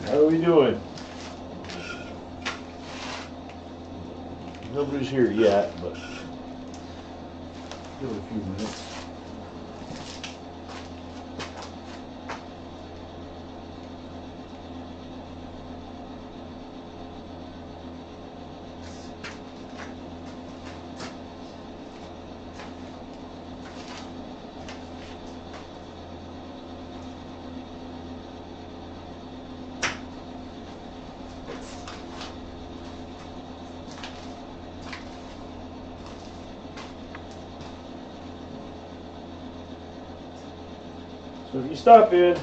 How are we doing? Nobody's here yet, but give it a few minutes. So if you stop in,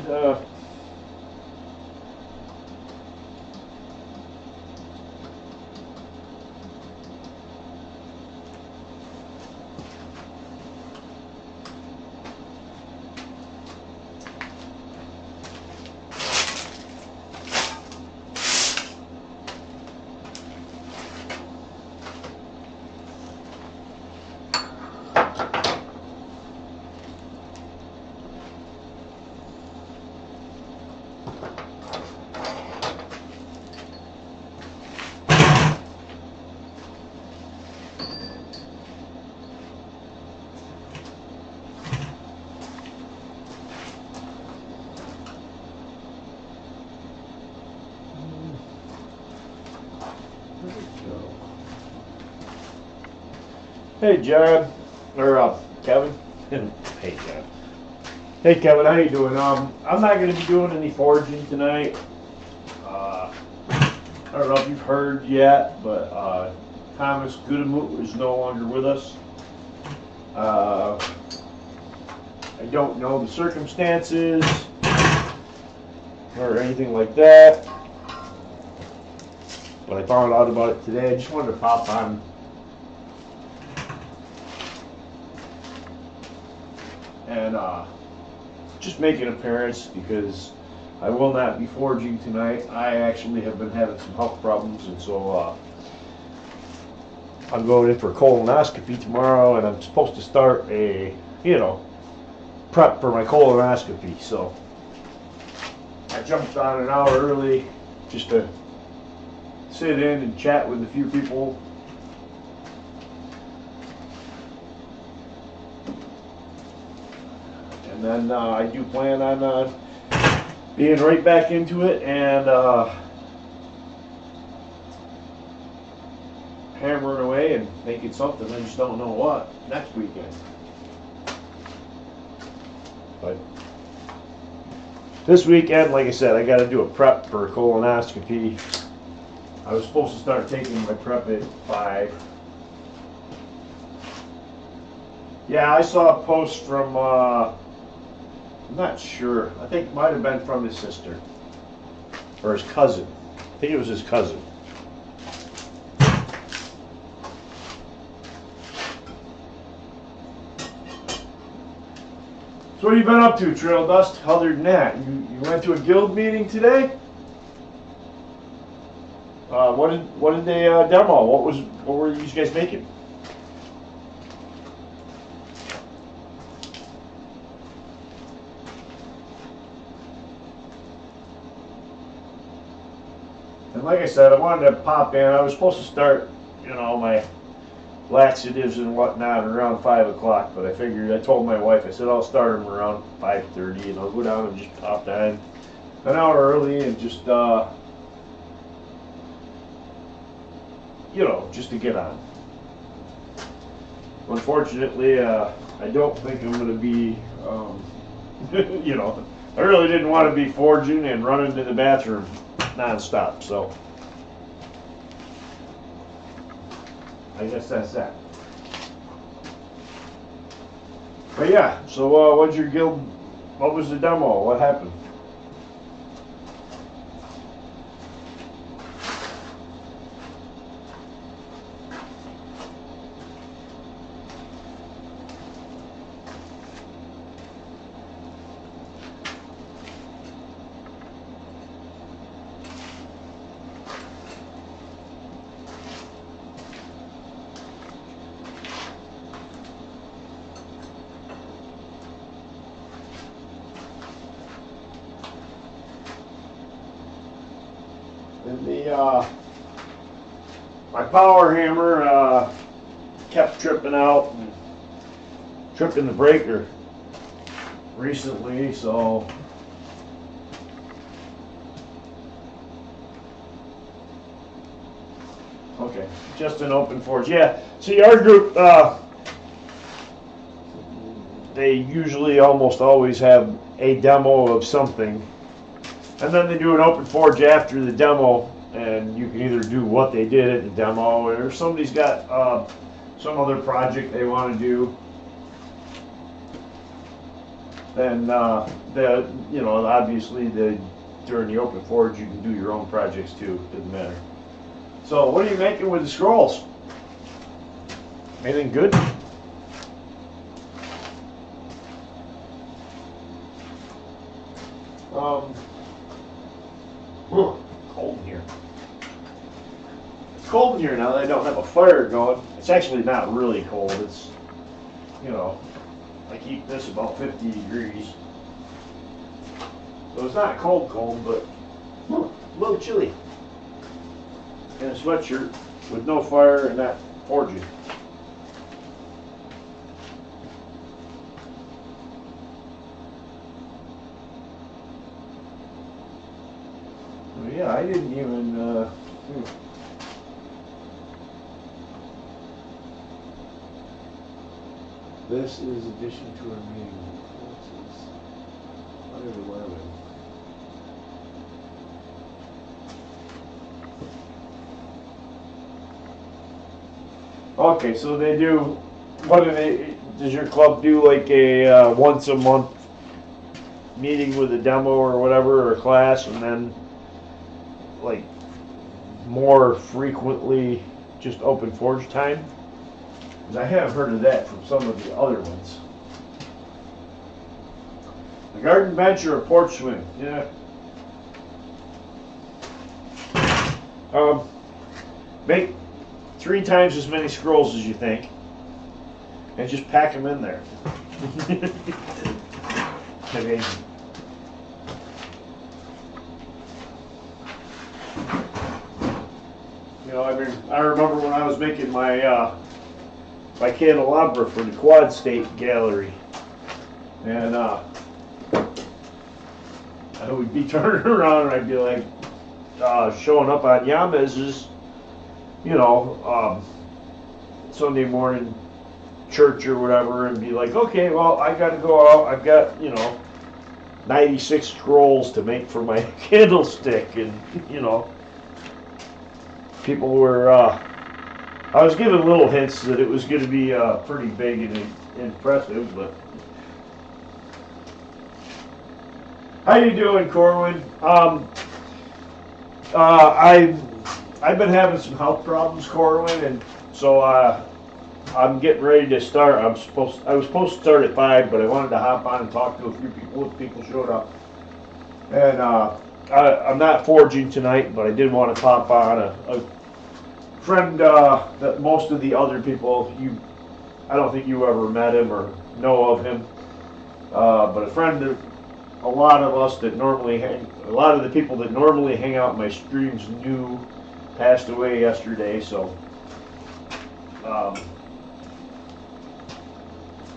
hey John, or Kevin. Hey John. Hey Kevin, how you doing? I'm not going to be doing any foraging tonight. I don't know if you've heard yet, but Thomas Goodamoot is no longer with us. I don't know the circumstances or anything like that, but I found out about it today. I just wanted to pop on and just make an appearance because I will not be foraging tonight. I actually have been having some health problems, and so I'm going in for a colonoscopy tomorrow, and I'm supposed to start a, prep for my colonoscopy. So I jumped on an hour early just to sit in and chat with a few people. And then I do plan on being right back into it and hammering away and making something. I just don't know what next weekend. But this weekend, like I said, I got to do a prep for a colonoscopy. I was supposed to start taking my prep at 5. Yeah, I saw a post from I'm not sure. I think it might have been from his sister or his cousin. I think it was his cousin. So what have you been up to, Trail Dust? Other than that, you went to a guild meeting today. What did they demo? What were you guys making? And like I said, I wanted to pop in. I was supposed to start, my laxatives and whatnot around 5 o'clock, but I told my wife, I said I'll start them around 5:30, and I'll go down and just pop in an hour early and just, just to get on. Unfortunately, I don't think I'm going to be, I really didn't want to be foraging and running to the bathroom non-stop, so I guess that's that. But yeah, so what's your guild, what was the demo, what happened? And my power hammer kept tripping out and tripping the breaker recently, so okay, just an open forge. Yeah, see, our group, they usually almost always have a demo of something, and then they do an open forge after the demo, and you can either do what they did at the demo, or somebody's got some other project they want to do. Then obviously during the open forge you can do your own projects too. Doesn't matter. So what are you making with the scrolls? Anything good? Cold in here. It's cold in here now that I don't have a fire going. It's actually not really cold. It's, I keep this about 50 degrees. So it's not cold, but a little chilly. In a sweatshirt with no fire and not forging. Well, yeah, I didn't even. This is addition to our meeting. This is 111. Okay, so they do. What do they? Does your club do like a once a month meeting with a demo or whatever, or a class, and then like more frequently just open forge time? I have heard of that from some of the other ones. A garden bench or a porch swing, yeah. Make 3 times as many scrolls as you think, and just pack them in there. I mean, I remember when I was making my my candelabra for the Quad State Gallery, and I would be turning around and I'd be like showing up on Yamez's, Sunday morning church or whatever, and be like, okay, well, I got to go out. I've got 96 scrolls to make for my candlestick, and people were. I was giving little hints that it was going to be pretty big and impressive, but how you doing, Corwin? I've been having some health problems, Corwin, and so I'm getting ready to start. I was supposed to start at 5, but I wanted to hop on and talk to a few people if people showed up. And I'm not forging tonight, but I did want to pop on a friend that most of the other people, I don't think you ever met him or know of him, but a friend that a lot of the people that normally hang out in my streams knew, passed away yesterday, so I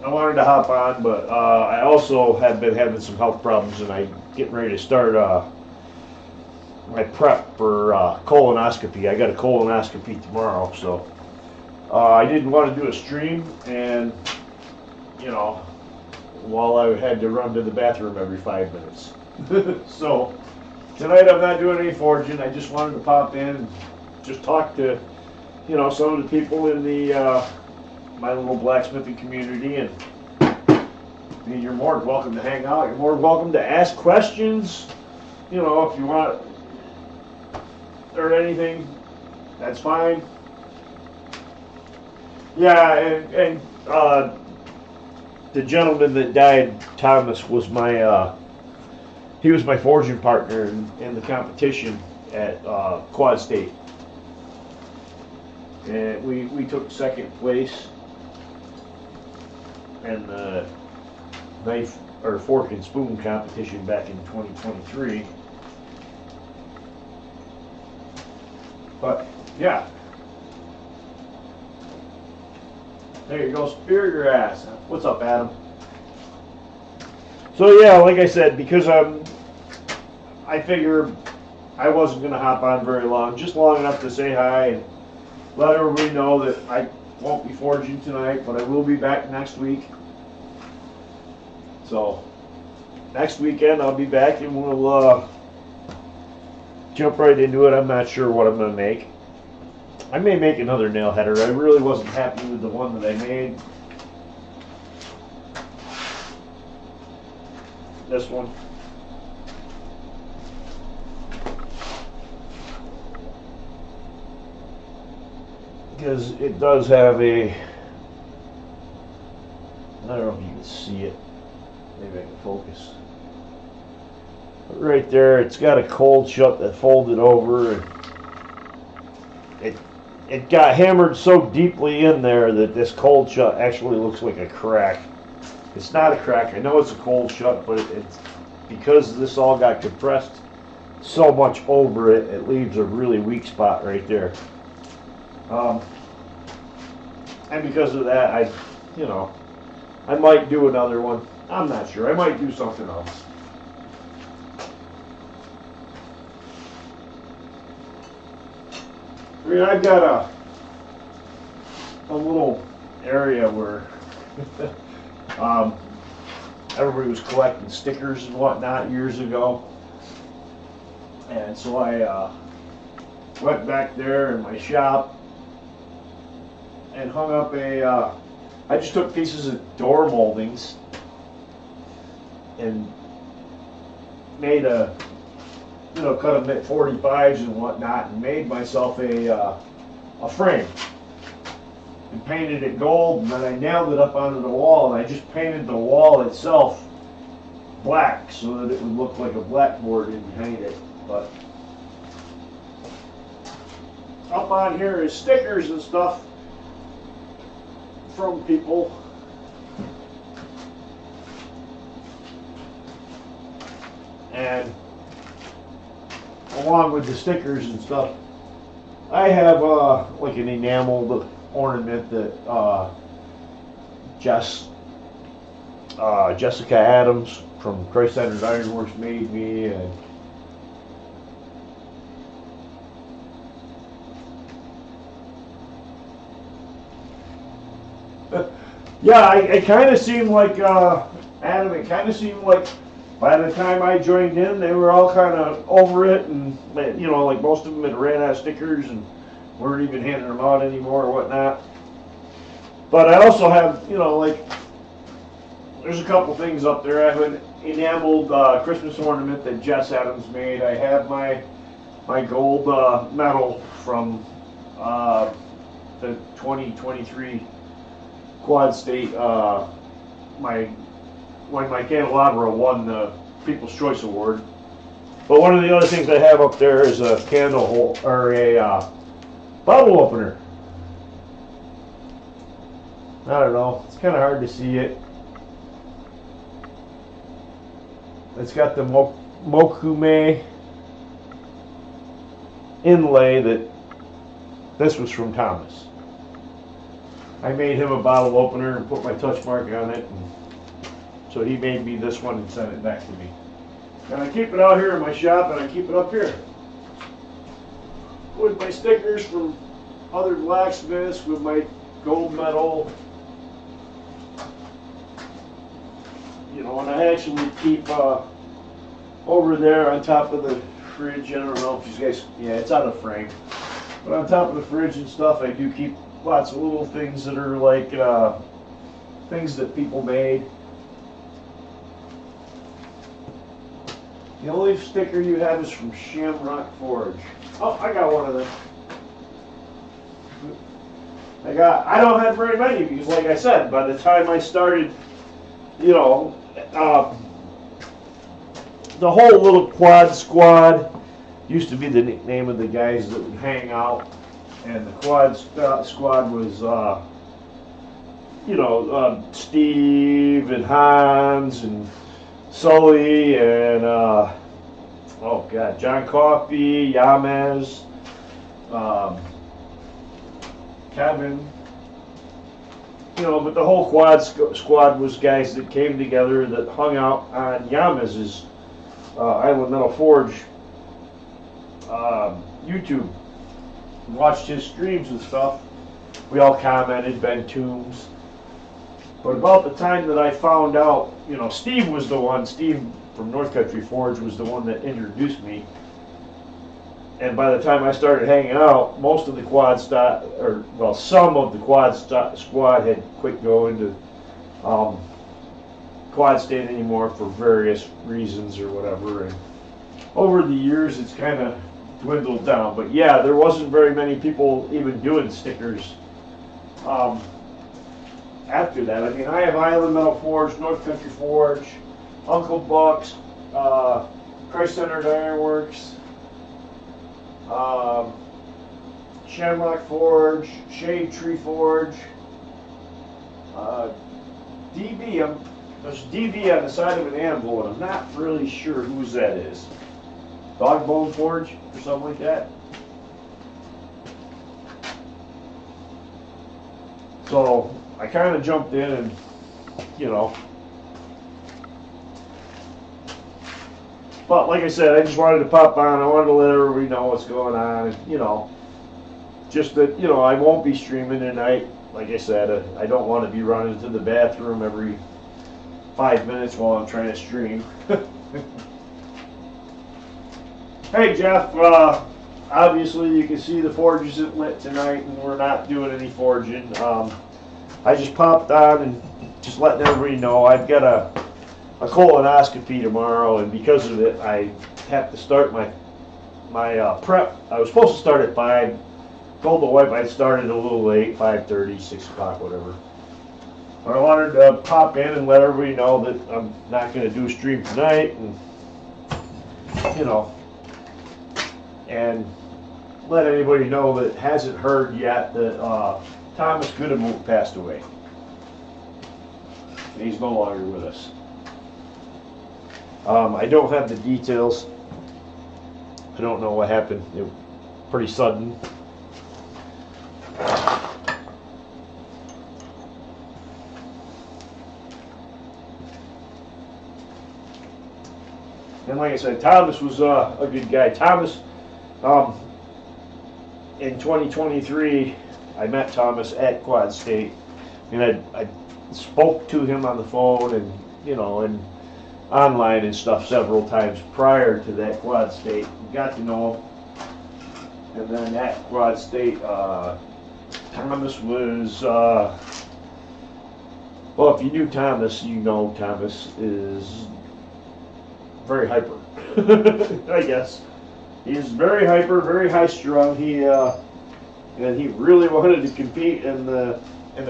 wanted to hop on, but I also have been having some health problems, and I'm getting ready to start my prep for colonoscopy. I got a colonoscopy tomorrow, so I didn't want to do a stream, and while I had to run to the bathroom every 5 minutes. So tonight I'm not doing any forging. I just wanted to pop in and just talk to some of the people in the my little blacksmithing community, and you're more than welcome to hang out. You're more than welcome to ask questions. If you want or anything, that's fine. Yeah, and the gentleman that died, Thomas, was he was my forging partner in the competition at Quad State, and we took second place in the knife or fork and spoon competition back in 2023. But yeah, there you go, spear your ass. What's up, Adam? So yeah, like I said, because I figure I wasn't gonna hop on very long, just long enough to say hi and let everybody know that I won't be forging tonight, but I will be back next week. So next weekend I'll be back and we'll jump right into it. I'm not sure what I'm gonna make. I may make another nail header. I really wasn't happy with the one that I made. This one. Because it does have a, I don't know if you can see it. Maybe I can focus. But right there, it's got a cold shut that folded over. And it got hammered so deeply in there that this cold shut actually looks like a crack. It's not a crack. I know it's a cold shut, but it's because this all got compressed so much over it, it leaves a really weak spot right there. And because of that, I might do another one. I'm not sure. I might do something else. I mean, I've got a little area where everybody was collecting stickers and whatnot years ago. And so I went back there in my shop and hung up I just took pieces of door moldings and made cut them at 45s and whatnot, and made myself a frame and painted it gold, and then I nailed it up onto the wall, and I just painted the wall itself black so that it would look like a blackboard in behind it. But up on here is stickers and stuff from people. And along with the stickers and stuff, I have like an enameled ornament that Jessica Adams from Christ-Centered Ironworks made me, and yeah, I kind of seemed like Adam. It kind of seemed like by the time I joined in, they were all kind of over it, and like most of them had ran out of stickers and weren't even handing them out anymore or whatnot. But I also have, there's a couple things up there. I have an enameled Christmas ornament that Jess Adams made. I have my gold medal from the 2023 Quad State. When my candelabra won the People's Choice Award. But one of the other things I have up there is a candle hole, or a bottle opener. I don't know. It's kind of hard to see it. It's got the Mokume inlay that this was from Thomas. I made him a bottle opener and put my touch mark on it. So he made me this one and sent it back to me. And I keep it out here in my shop, and I keep it up here with my stickers from other blacksmiths, with my gold medal. And I actually keep over there on top of the fridge. I don't know if you guys, yeah, it's out of frame. But on top of the fridge and stuff, I do keep lots of little things that are like things that people made. The only sticker you have is from Shamrock Forge. Oh, I got one of them. I don't have very many because, like I said, by the time I started, the whole little quad squad used to be the nickname of the guys that would hang out, and the quad squad was, Steve and Hans and Sully and John Coffey, Yamez, Kevin, but the whole quad squad was guys that came together that hung out on Yamaz's Island Metal Forge YouTube, watched his streams and stuff. We all commented, Ben Toombs. But about the time that I found out, Steve from North Country Forge was the one that introduced me. And by the time I started hanging out, most of the some of the quad squad had quit going to Quad State anymore for various reasons or whatever. And over the years, it's kind of dwindled down. But yeah, there wasn't very many people even doing stickers after that. I mean, I have Island Metal Forge, North Country Forge, Uncle Buck's, Christ-Centered Ironworks, Shamrock Forge, Shade Tree Forge, DB. There's DB on the side of an anvil, and I'm not really sure whose that is. Dogbone Forge or something like that. So I kind of jumped in and, But like I said, I just wanted to pop on. I wanted to let everybody know what's going on. Just that, I won't be streaming tonight. Like I said, I don't want to be running to the bathroom every 5 minutes while I'm trying to stream. Hey, Jeff. Obviously, you can see the forge isn't lit tonight, and we're not doing any forging. I just popped on and just letting everybody know I've got a colonoscopy tomorrow, and because of it, I have to start my prep. I was supposed to start at 5. Told the wife I'd started a little late, 5:30, 6 o'clock, whatever. But I wanted to pop in and let everybody know that I'm not going to do a stream tonight, and and let anybody know that hasn't heard yet that Thomas Goodemoot passed away. He's no longer with us. I don't have the details. I don't know what happened. It was pretty sudden. And like I said, Thomas was a good guy. Thomas, in 2023, I met Thomas at Quad State, and I spoke to him on the phone and and online and stuff several times prior to that Quad State. Got to know him, and then at Quad State, Thomas was well, if you knew Thomas, Thomas is very hyper. I guess he's very hyper, very high strung. And he really wanted to compete in the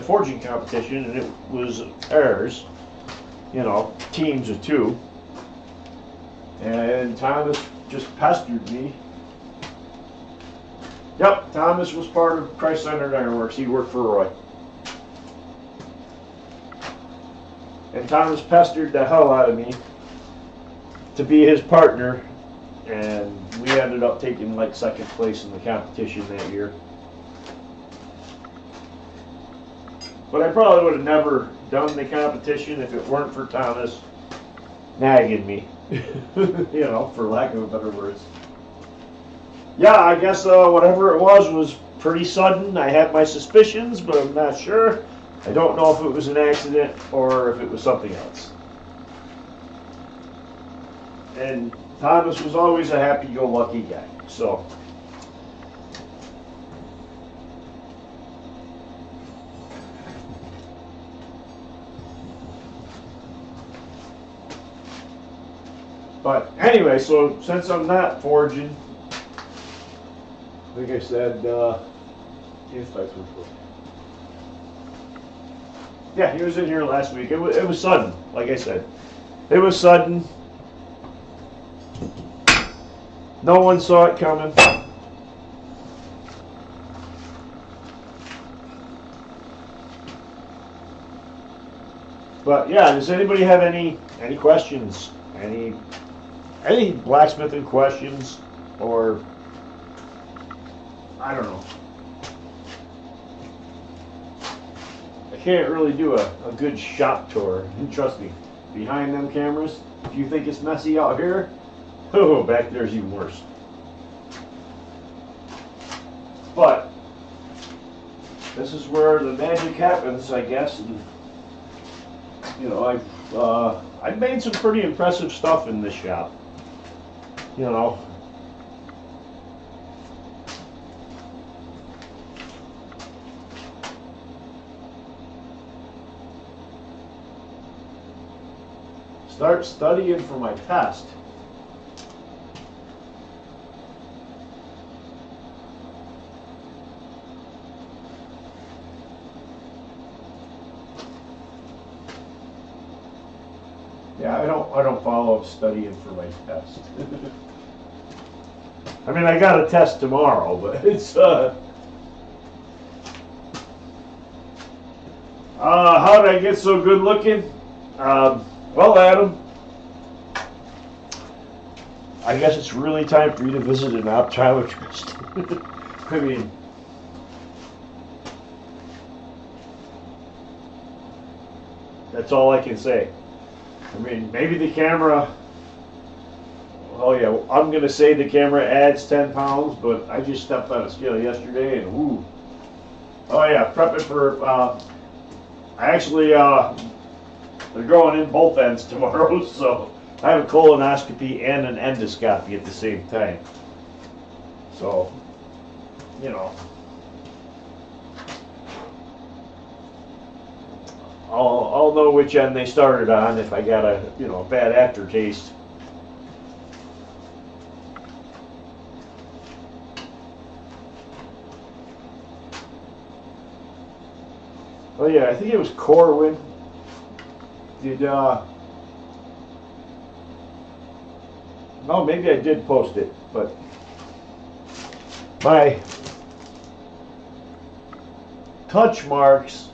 forging competition, and it was ours. Teams of 2. And Thomas just pestered me. Yep, Thomas was part of Christ-Centered Ironworks. He worked for Roy. And Thomas pestered the hell out of me to be his partner, and we ended up taking like 2nd place in the competition that year. But I probably would have never done the competition if it weren't for Thomas nagging me, for lack of a better words. Yeah, I guess whatever it was pretty sudden. I had my suspicions, but I'm not sure. I don't know if it was an accident or if it was something else. And Thomas was always a happy-go-lucky guy, so. But anyway, so since I'm not forging, like I said, yeah, he was in here last week. It was sudden, like I said. It was sudden. No one saw it coming. But yeah, does anybody have any questions? Any blacksmithing questions, or I don't know. I can't really do a good shop tour. And trust me, behind them cameras, if you think it's messy out here, oh, back there's even worse. But this is where the magic happens, I guess. And, you know, I've made some pretty impressive stuff in this shop. You know. Start studying for my test. Yeah, I don't follow up studying for my test. I mean, I got a test tomorrow, but it's how did I get so good looking? Well, Adam, I guess it's really time for you to visit an optometrist. I mean, that's all I can say. I mean, maybe the camera, oh yeah, I'm going to say the camera adds 10 pounds, but I just stepped on a scale yesterday and whoo. Oh yeah, prepping for, I actually, they're going in both ends tomorrow, so I have a colonoscopy and an endoscopy at the same time. So, you know, I'll know which end they started on if I got a, you know, bad aftertaste. Oh yeah, I think it was Corwin. Did no, maybe I did post it, but my touch marks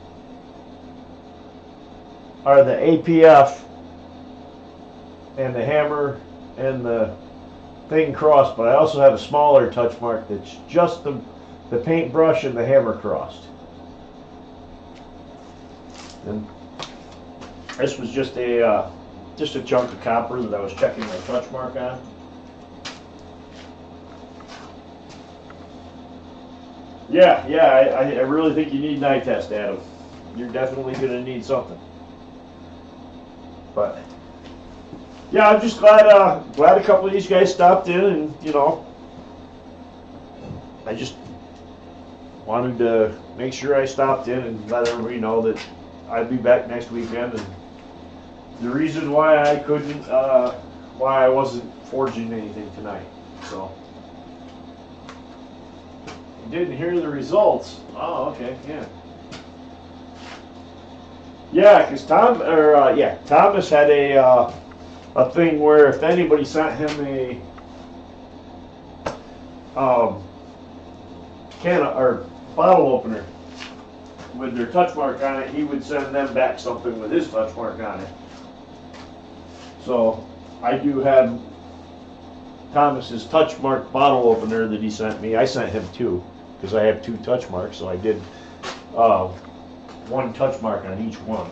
are the APF and the hammer and the thing crossed, but I also have a smaller touch mark that's just the paintbrush and the hammer crossed. And this was just a chunk of copper that I was checking my touch mark on. Yeah, I really think you need an eye test, Adam. You're definitely going to need something. But yeah, I'm just glad a couple of these guys stopped in, and you know, I just wanted to make sure I stopped in and let everybody know that I'd be back next weekend. And the reason why I couldn't, why I wasn't forging anything tonight. So, you didn't hear the results. Oh, okay, yeah. Yeah, because Thomas had a thing where if anybody sent him a can or bottle opener with their touch mark on it, he would send them back something with his touch mark on it. So I do have Thomas's touch mark bottle opener that he sent me. I sent him two because I have two touch marks, so I did one touch mark on each one.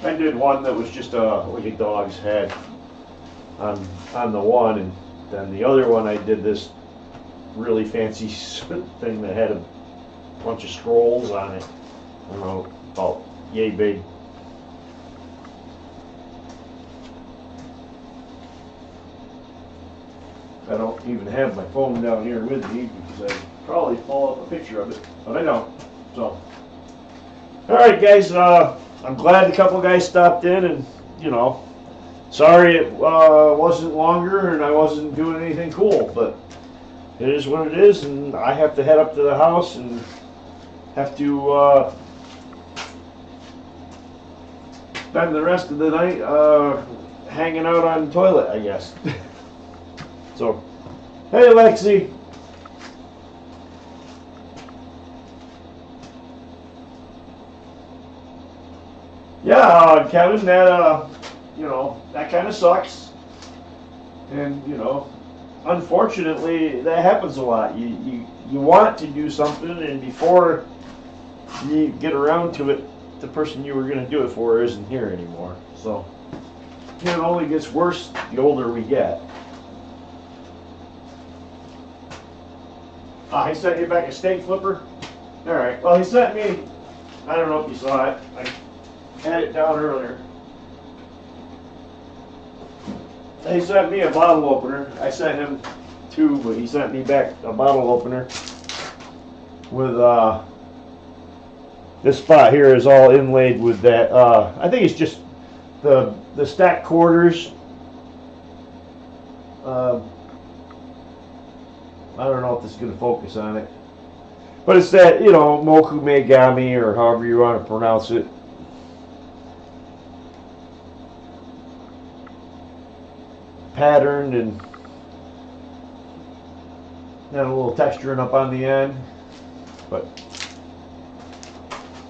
I did one that was just like a dog's head on the one, and then the other one I did this really fancy thing that had a bunch of scrolls on it. I don't know, about yay big. I don't even have my phone down here with me because I'd probably pull up a picture of it, but I don't. So, all right, guys. I'm glad a couple guys stopped in, and you know, sorry it wasn't longer and I wasn't doing anything cool, but it is what it is, and I have to head up to the house and have to spend the rest of the night hanging out on the toilet, I guess. So, hey, Lexi. Yeah, Kevin, that you know, that kind of sucks, and you know, unfortunately, that happens a lot. You want to do something, and before you get around to it, the person you were going to do it for isn't here anymore. So it only gets worse the older we get. He sent you back a steak flipper? Alright, well, he sent me, I don't know if you saw it, I had it down earlier. He sent me a bottle opener. I sent him two, but he sent me back a bottle opener with this spot here is all inlaid with that. I think it's just the stacked quarters. I don't know if this is going to focus on it, but it's that, Moku Megami, or however you want to pronounce it. Patterned and got a little texturing up on the end, but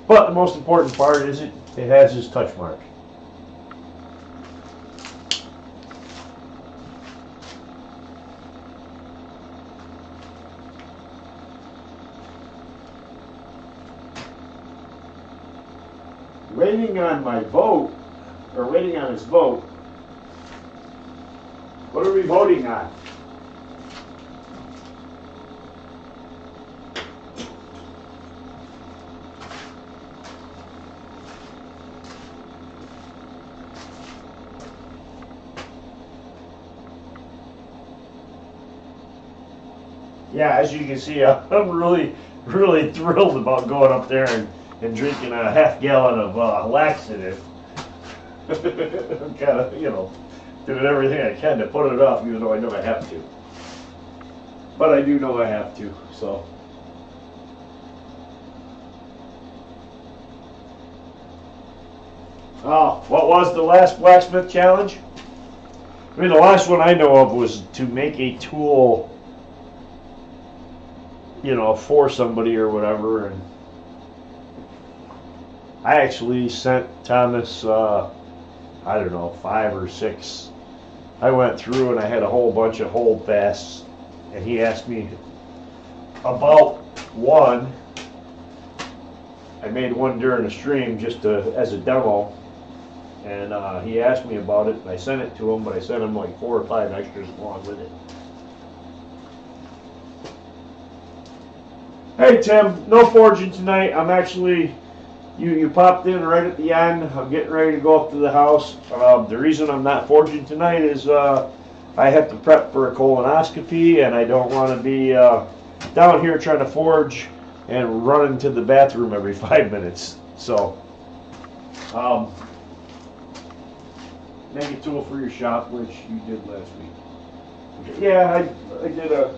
the most important part is it has his touch mark. Waiting on my vote, or waiting on his vote. What are we voting on? Yeah, as you can see, I'm really thrilled about going up there and drinking a half gallon of laxative. I'm kind of, doing everything I can to put it off, even though I know I have to. But I do know I have to, so. Oh, what was the last blacksmith challenge? I mean, the last one I know of was to make a tool, for somebody or whatever, and I actually sent Thomas, I don't know, 5 or 6. I went through and I had a whole bunch of holdfasts, and he asked me about one. I made one during the stream just as a demo, and he asked me about it, and I sent it to him, but I sent him like 4 or 5 extras along with it. Hey Tim, no forging tonight. I'm actually, you popped in right at the end. I'm getting ready to go up to the house. The reason I'm not forging tonight is I have to prep for a colonoscopy, and I don't want to be down here trying to forge and run into the bathroom every 5 minutes. So, make a tool for your shop, which you did last week. Yeah, I did a,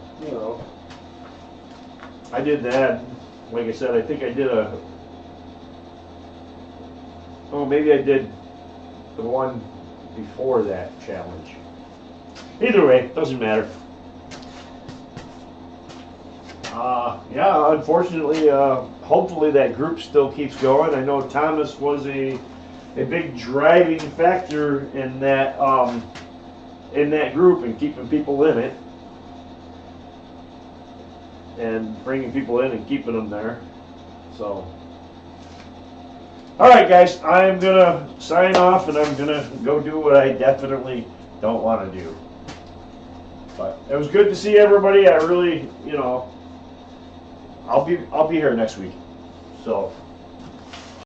I did that. Like I said, I think I did maybe I did the one before that challenge. Either way, doesn't matter. Yeah, unfortunately, hopefully that group still keeps going. I know Thomas was a big driving factor in that group and keeping people in it, and bringing people in and keeping them there. So, all right, guys, I'm gonna sign off, and I'm gonna go do what I definitely don't want to do. But it was good to see everybody. I really, I'll be here next week. So.